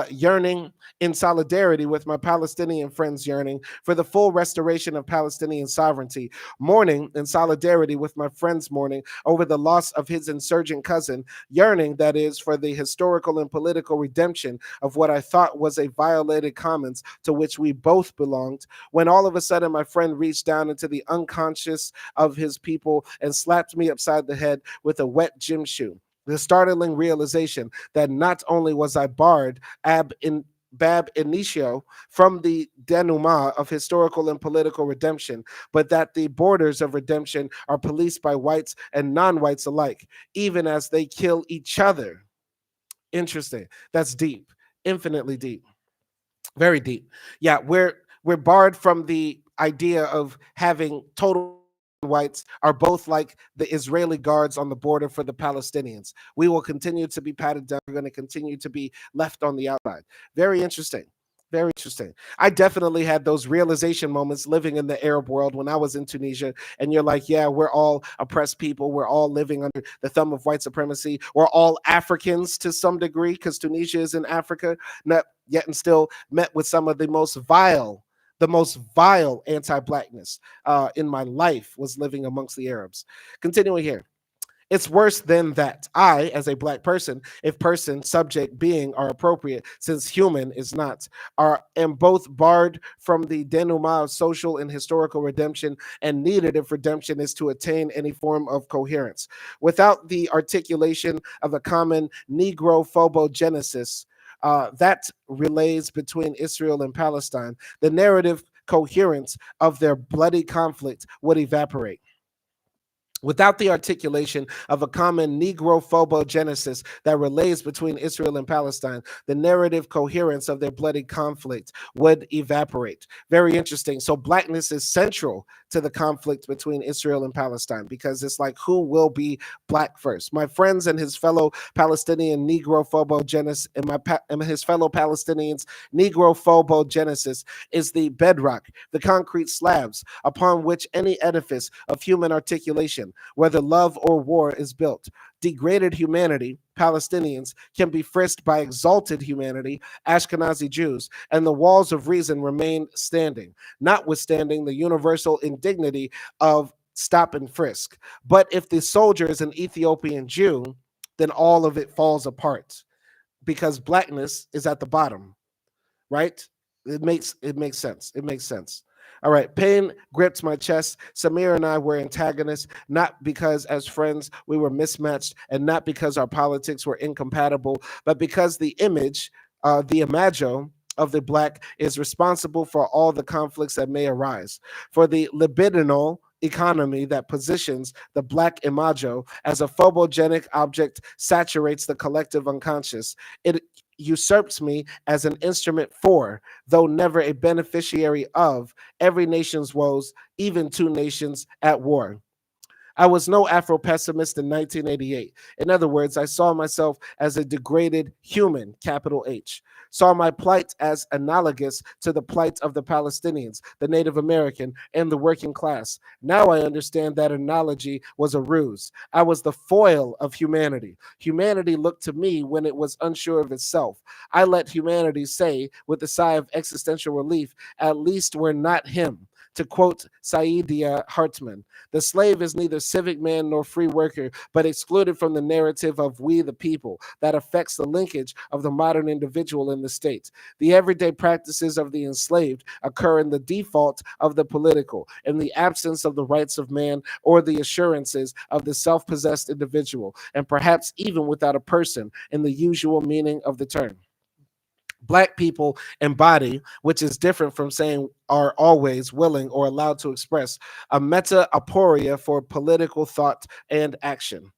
yearning in solidarity with my Palestinian friends, yearning for the full restoration of Palestinian sovereignty, mourning in solidarity with my friends, mourning over the loss of his insurgent cousin, yearning, that is, for the historical and political redemption of what I thought was a violated commons to which we both belonged, when all of a sudden my friend reached down into the unconscious of his people and slapped me upside the head with a wet gym shoe. The startling realization that not only was I barred bab initio from the denouement of historical and political redemption, but that the borders of redemption are policed by whites and non-whites alike, even as they kill each other. Interesting. That's deep, infinitely deep, very deep. Yeah, we're barred from the idea of having total whites are both like the Israeli guards on the border for the Palestinians. We will continue to be patted down. We're going to continue to be left on the outside. Very interesting. Very interesting. I definitely had those realization moments living in the Arab world when I was in Tunisia. And you're like, yeah, we're all oppressed people. We're all living under the thumb of white supremacy. We're all Africans to some degree because Tunisia is in Africa, not yet and still met with some of the most vile anti-blackness in my life was living amongst the Arabs. Continuing here. It's worse than that. I, as a black person, if person, subject, being are appropriate, since human is not, am both barred from the denouement of social and historical redemption and needed if redemption is to attain any form of coherence. Without the articulation of a common Negro phobogenesis, that relays between Israel and Palestine, the narrative coherence of their bloody conflict would evaporate. Without the articulation of a common Negro-phobogenesis that relays between Israel and Palestine, the narrative coherence of their bloody conflict would evaporate. Very interesting. So blackness is central to the conflict between Israel and Palestine because it's like, who will be black first? My friends and his fellow Palestinian Negro-phobogenesis and his fellow Palestinians, Negro-phobogenesis is the bedrock, the concrete slabs upon which any edifice of human articulation, whether love or war, is built. Degraded humanity, Palestinians, can be frisked by exalted humanity, Ashkenazi Jews, and the walls of reason remain standing, notwithstanding the universal indignity of stop and frisk. But if the soldier is an Ethiopian Jew, then all of it falls apart because blackness is at the bottom, right? It makes sense. It makes sense. All right. Pain gripped my chest. Samir and I were antagonists, not because as friends we were mismatched, and not because our politics were incompatible, but because the image, the imago of the black is responsible for all the conflicts that may arise. For the libidinal economy that positions the black imago as a phobogenic object saturates the collective unconscious. It usurps me as an instrument for, though never a beneficiary of, every nation's woes, even two nations at war. I was no Afro-pessimist in 1988. In other words, I saw myself as a degraded human, capital H. Saw my plight as analogous to the plight of the Palestinians, the Native American, and the working class. Now I understand that analogy was a ruse. I was the foil of humanity. Humanity looked to me when it was unsure of itself. I let humanity say, with a sigh of existential relief, at least we're not him. To quote Saidiya Hartman, the slave is neither civic man nor free worker, but excluded from the narrative of we the people that affects the linkage of the modern individual in the state. The everyday practices of the enslaved occur in the default of the political, in the absence of the rights of man or the assurances of the self-possessed individual, and perhaps even without a person in the usual meaning of the term. Black people embody, which is different from saying are always willing or allowed to express, a meta-aporia for political thought and action.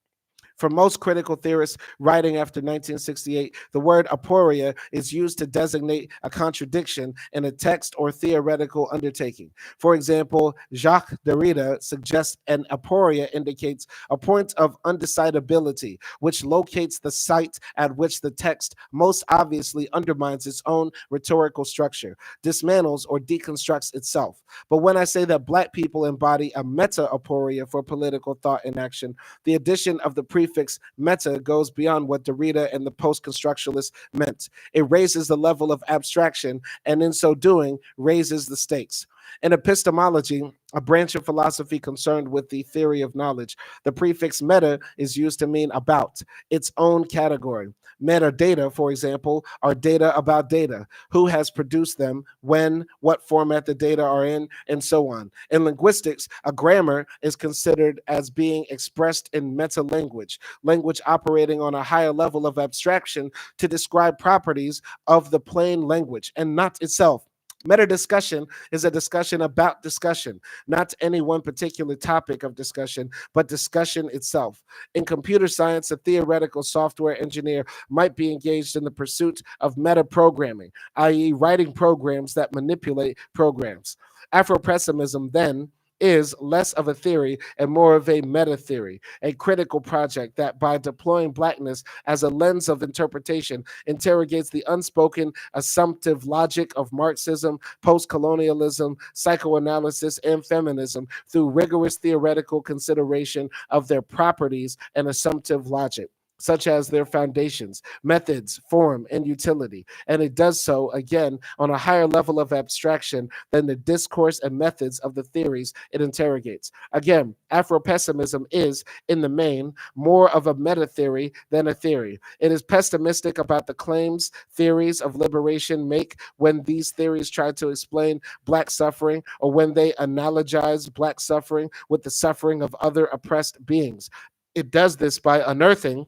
For most critical theorists writing after 1968, the word aporia is used to designate a contradiction in a text or theoretical undertaking. For example, Jacques Derrida suggests an aporia indicates a point of undecidability, which locates the site at which the text most obviously undermines its own rhetorical structure, dismantles or deconstructs itself. But when I say that Black people embody a meta-aporia for political thought and action, the addition of the prefix meta goes beyond what Derrida and the post-constructualists meant. It raises the level of abstraction and in so doing raises the stakes. In epistemology, a branch of philosophy concerned with the theory of knowledge, the prefix meta is used to mean about, its own category. Metadata, for example, are data about data, who has produced them, when, what format the data are in, and so on. In linguistics, a grammar is considered as being expressed in meta-language, language operating on a higher level of abstraction to describe properties of the plain language and not itself. Meta discussion is a discussion about discussion, not any one particular topic of discussion, but discussion itself. In computer science, a theoretical software engineer might be engaged in the pursuit of meta programming, i.e., writing programs that manipulate programs. Afro-pessimism, then, is less of a theory and more of a meta theory, a critical project that, by deploying Blackness as a lens of interpretation, interrogates the unspoken assumptive logic of Marxism, post-colonialism, psychoanalysis, and feminism through rigorous theoretical consideration of their properties and assumptive logic, such as their foundations, methods, form, and utility. And it does so, again, on a higher level of abstraction than the discourse and methods of the theories it interrogates. Again, Afro-pessimism is, in the main, more of a meta-theory than a theory. It is pessimistic about the claims theories of liberation make when these theories try to explain Black suffering or when they analogize Black suffering with the suffering of other oppressed beings. It does this by unearthing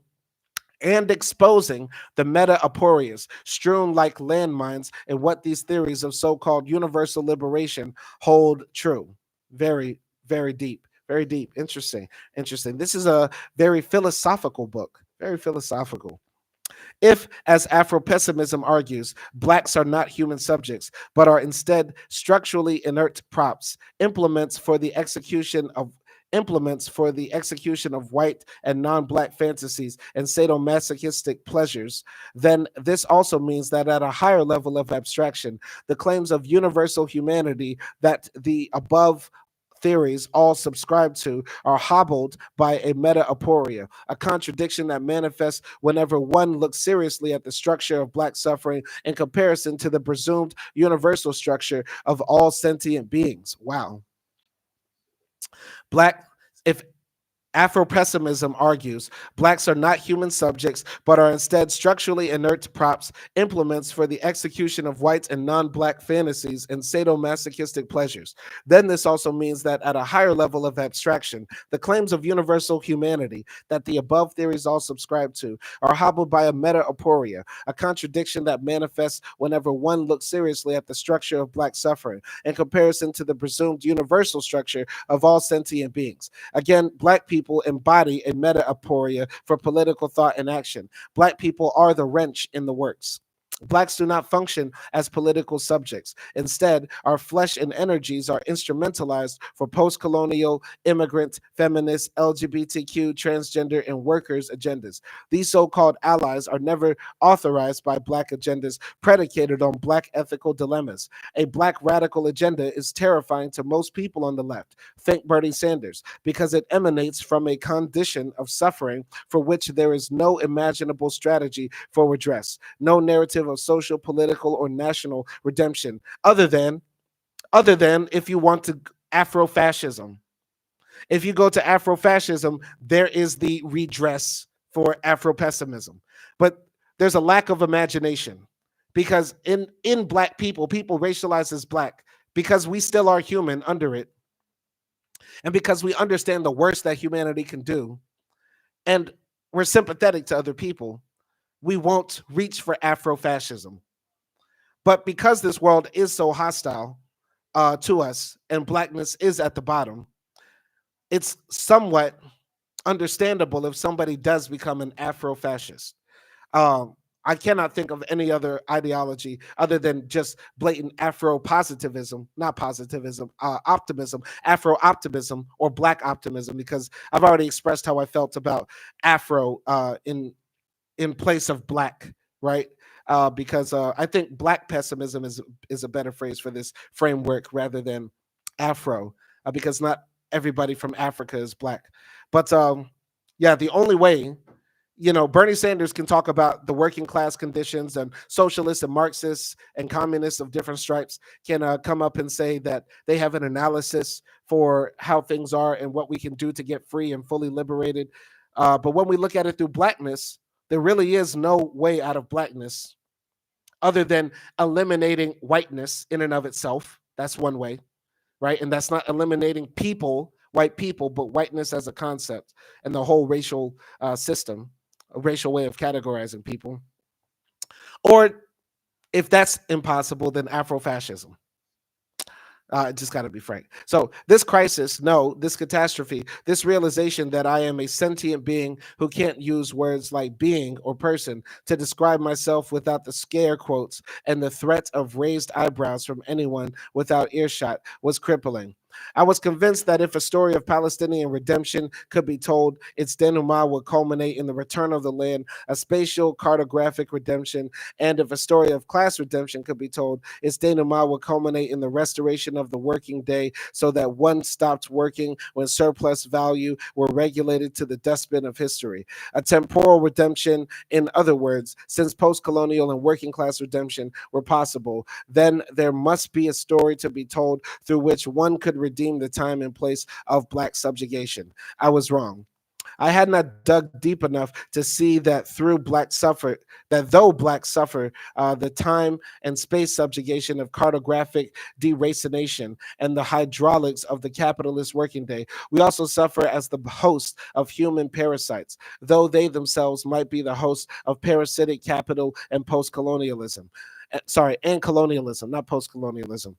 and exposing the meta-aporias strewn like landmines in what these theories of so-called universal liberation hold true. Very, very deep. Very deep. Interesting. Interesting. This is a very philosophical book. Very philosophical. If, as Afro-pessimism argues, blacks are not human subjects, but are instead structurally inert props, implements for the execution of white and non-black fantasies and sadomasochistic pleasures, then this also means that at a higher level of abstraction, the claims of universal humanity that the above theories all subscribe to are hobbled by a meta-aporia, a contradiction that manifests whenever one looks seriously at the structure of black suffering in comparison to the presumed universal structure of all sentient beings. Wow. Black, if Afro-pessimism argues blacks are not human subjects, but are instead structurally inert props, implements for the execution of white and non-black fantasies and sadomasochistic pleasures. Then this also means that at a higher level of abstraction, the claims of universal humanity that the above theories all subscribe to are hobbled by a meta-aporia, a contradiction that manifests whenever one looks seriously at the structure of black suffering in comparison to the presumed universal structure of all sentient beings. Again, black people embody a meta-aporia for political thought and action. Black people are the wrench in the works. Blacks do not function as political subjects. Instead, our flesh and energies are instrumentalized for post-colonial, immigrant, feminist, LGBTQ, transgender, and workers' agendas. These so-called allies are never authorized by Black agendas predicated on Black ethical dilemmas. A Black radical agenda is terrifying to most people on the left. Think Bernie Sanders, because it emanates from a condition of suffering for which there is no imaginable strategy for redress, no narrative of social, political, or national redemption, other than if you want to Afro-fascism. If you go to Afro-fascism, there is the redress for Afro-pessimism. But there's a lack of imagination because in black people racialized as black because we still are human under it, and because we understand the worst that humanity can do, and we're sympathetic to other people, we won't reach for Afro-fascism. But because this world is so hostile to us and blackness is at the bottom, it's somewhat understandable if somebody does become an Afro-fascist. I cannot think of any other ideology other than just blatant Afro-positivism, not positivism, optimism, Afro-optimism, or Black optimism, because I've already expressed how I felt about Afro in place of Black, right? Because I think Black pessimism is a better phrase for this framework rather than Afro, because not everybody from Africa is Black. But yeah, the only way, Bernie Sanders can talk about the working class conditions, and socialists and Marxists and communists of different stripes can come up and say that they have an analysis for how things are and what we can do to get free and fully liberated. But when we look at it through blackness, there really is no way out of blackness other than eliminating whiteness in and of itself. That's one way, right? And that's not eliminating white people, but whiteness as a concept and the whole racial system, a racial way of categorizing people. Or if that's impossible, then Afro-fascism. Just got to be frank. So this crisis, this catastrophe, this realization that I am a sentient being who can't use words like being or person to describe myself without the scare quotes and the threat of raised eyebrows from anyone without earshot was crippling. I was convinced that if a story of Palestinian redemption could be told, its denouement would culminate in the return of the land, a spatial cartographic redemption, and if a story of class redemption could be told, its denouement would culminate in the restoration of the working day so that one stopped working when surplus value were regulated to the dustbin of history. A temporal redemption, in other words, since post-colonial and working class redemption were possible, then there must be a story to be told through which one could redeem the time and place of Black subjugation. I was wrong. I had not dug deep enough to see that though blacks suffer the time and space subjugation of cartographic deracination and the hydraulics of the capitalist working day, we also suffer as the host of human parasites, though they themselves might be the host of parasitic capital and post-colonialism. Sorry, and colonialism, not post-colonialism.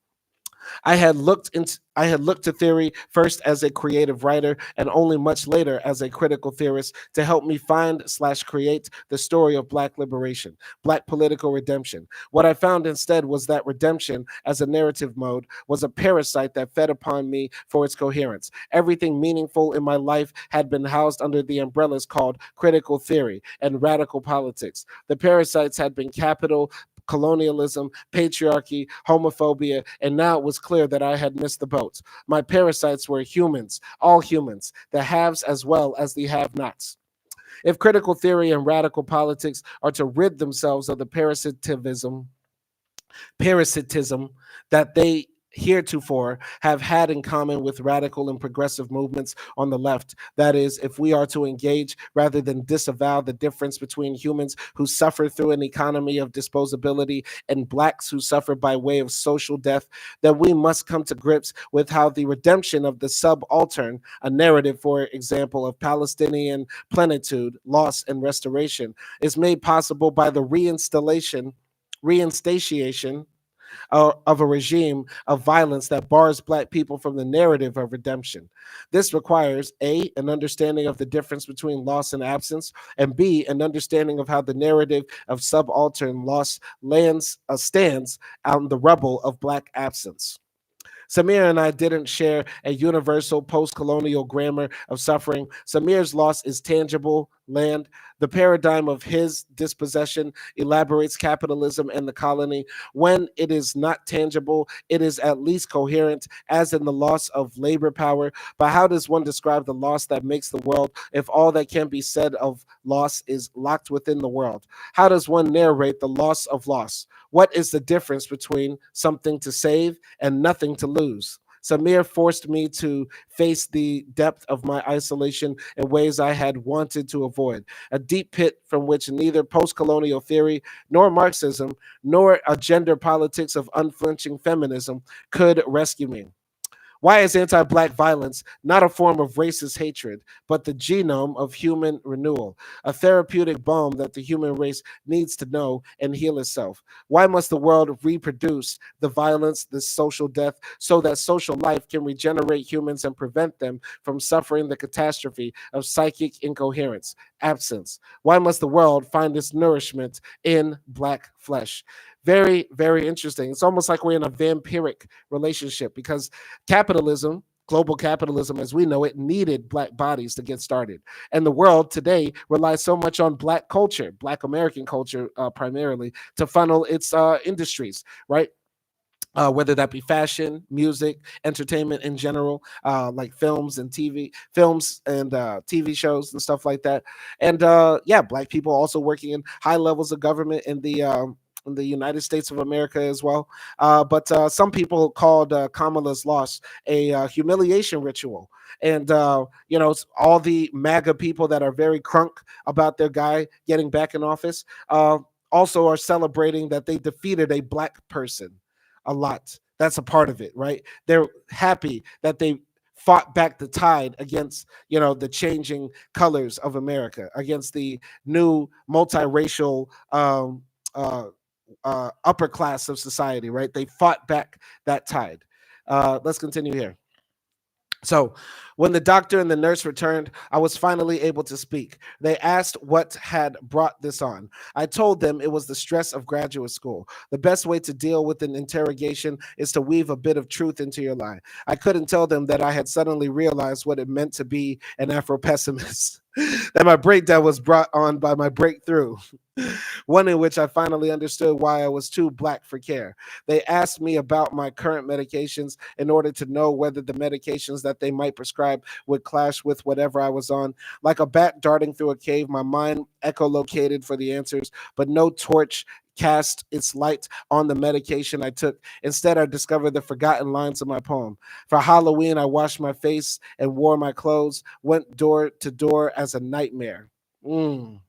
I had looked to theory first as a creative writer and only much later as a critical theorist to help me find/create the story of Black liberation, Black political redemption. What I found instead was that redemption as a narrative mode was a parasite that fed upon me for its coherence. Everything meaningful in my life had been housed under the umbrellas called critical theory and radical politics. The parasites had been capital, colonialism, patriarchy, homophobia, and now it was clear that I had missed the boat. My parasites were humans, all humans, the haves as well as the have-nots. If critical theory and radical politics are to rid themselves of the parasitism that they heretofore have had in common with radical and progressive movements on the left. That is, if we are to engage rather than disavow the difference between humans who suffer through an economy of disposability and blacks who suffer by way of social death, then we must come to grips with how the redemption of the subaltern, a narrative, for example, of Palestinian plenitude, loss, and restoration, is made possible by the reinstantiation of a regime of violence that bars Black people from the narrative of redemption. This requires A, an understanding of the difference between loss and absence, and B, an understanding of how the narrative of subaltern loss stands on the rubble of Black absence. Samir and I didn't share a universal post-colonial grammar of suffering. Samir's loss is tangible land. The paradigm of his dispossession elaborates capitalism and the colony. When it is not tangible, it is at least coherent, as in the loss of labor power. But how does one describe the loss that makes the world if all that can be said of loss is locked within the world? How does one narrate the loss of loss? What is the difference between something to save and nothing to lose? Samir forced me to face the depth of my isolation in ways I had wanted to avoid, a deep pit from which neither post-colonial theory, nor Marxism, nor a gender politics of unflinching feminism could rescue me. Why is anti-Black violence not a form of racist hatred, but the genome of human renewal, a therapeutic balm that the human race needs to know and heal itself? Why must the world reproduce the violence, the social death, so that social life can regenerate humans and prevent them from suffering the catastrophe of psychic incoherence, absence? Why must the world find its nourishment in Black flesh? Very, very interesting. It's almost like we're in a vampiric relationship because capitalism, global capitalism as we know it, needed Black bodies to get started. And the world today relies so much on Black culture, Black American culture primarily, to funnel its industries, right? Whether that be fashion, music, entertainment in general, like films and TV shows and stuff like that. And yeah, Black people also working in high levels of government in the United States of America as well. But some people called Kamala's loss a humiliation ritual. And, all the MAGA people that are very crunk about their guy getting back in office also are celebrating that they defeated a Black person a lot. That's a part of it, right? They're happy that they fought back the tide against, the changing colors of America, against the new multiracial upper class of society, right? They fought back that tide. Let's continue here. So, when the doctor and the nurse returned, I was finally able to speak. They asked what had brought this on. I told them it was the stress of graduate school. The best way to deal with an interrogation is to weave a bit of truth into your lie. I couldn't tell them that I had suddenly realized what it meant to be an Afro-pessimist, that my breakdown was brought on by my breakthrough, one in which I finally understood why I was too Black for care. They asked me about my current medications in order to know whether the medications that they might prescribe would clash with whatever I was on. Like a bat darting through a cave, my mind echolocated for the answers, but no torch cast its light on the medication I took. Instead, I discovered the forgotten lines of my poem. For Halloween, I washed my face and wore my clothes, went door to door as a nightmare. Mm.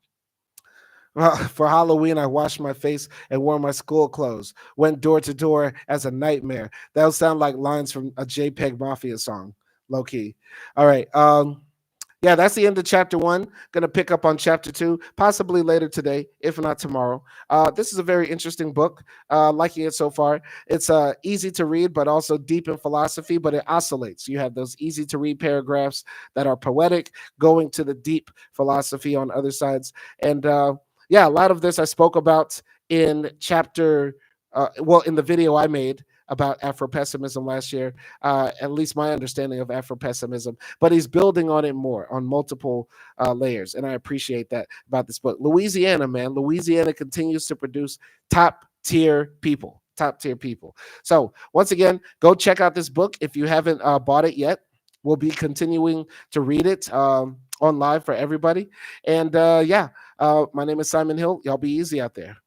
For Halloween, I washed my face and wore my school clothes, went door to door as a nightmare. That would sound like lines from a JPEG Mafia song, low key. All right. Yeah, that's the end of chapter 1. Gonna pick up on chapter 2, possibly later today, if not tomorrow. This is a very interesting book. Liking it so far. It's easy to read, but also deep in philosophy, but it oscillates. You have those easy to read paragraphs that are poetic, going to the deep philosophy on other sides. And yeah, a lot of this I spoke about in in the video I made about Afro-pessimism last year, at least my understanding of Afro-pessimism, but he's building on it more on multiple layers. And I appreciate that about this book. Louisiana, man, Louisiana continues to produce top tier people. Top tier people. So once again, go check out this book if you haven't bought it yet. We'll be continuing to read it on live for everybody. And yeah, my name is Simon Hill. Y'all be easy out there.